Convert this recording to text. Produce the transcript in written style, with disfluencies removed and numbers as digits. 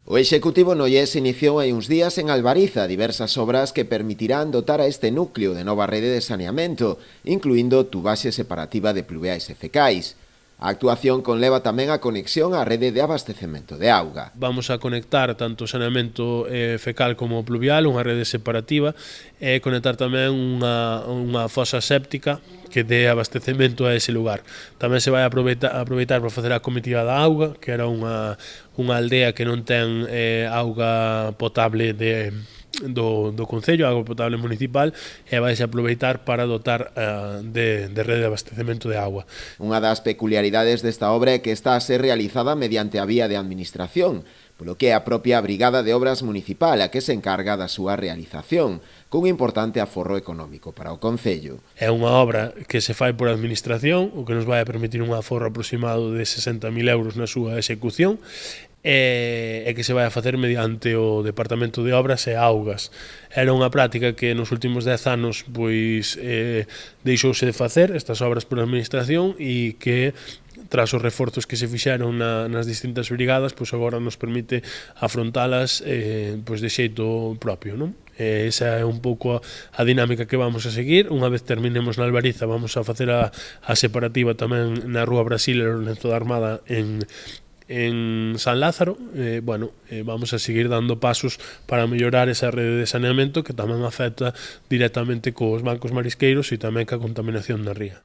O Executivo Noiés iniciou hai uns días en Albariza diversas obras que permitirán dotar a este núcleo de nova rede de saneamento, incluindo tubaxe separativa de pluviais e fecais. A actuación conleva tamén a conexión á rede de abastecemento de auga. Vamos a conectar tanto o saneamento fecal como pluvial, unha rede separativa, e conectar tamén unha fosa séptica que dé abastecemento a ese lugar. Tamén se vai aproveitar para facer a comitiva da auga, que era unha aldea que non ten auga potable do Concello, auga potable municipal, e vais aproveitar para dotar de rede de abastecemento de auga. Unha das peculiaridades desta obra é que está a ser realizada mediante a vía de administración, polo que é a propia Brigada de Obras Municipal a que se encarga da súa realización, cun importante aforro económico para o Concello. É unha obra que se fai por administración, o que nos vai a permitir un aforro aproximado de 60.000 euros na súa execución, e que se vai a facer mediante o Departamento de Obras e Augas. Era unha práctica que nos últimos 10 anos pois deixouse de facer estas obras por administración e que tras os reforzos que se fixeron nas distintas brigadas, pois agora nos permite afrontalas pois de xeito propio, non? Esa é un pouco a dinámica que vamos a seguir. Unha vez terminemos na Albariza vamos a facer a separativa tamén na Rúa Brasil e Lorenzo da Armada en San Lázaro. Vamos a seguir dando pasos para mellorar esa rede de saneamento que tamén afecta directamente cos bancos marisqueiros e tamén ca contaminación da ría.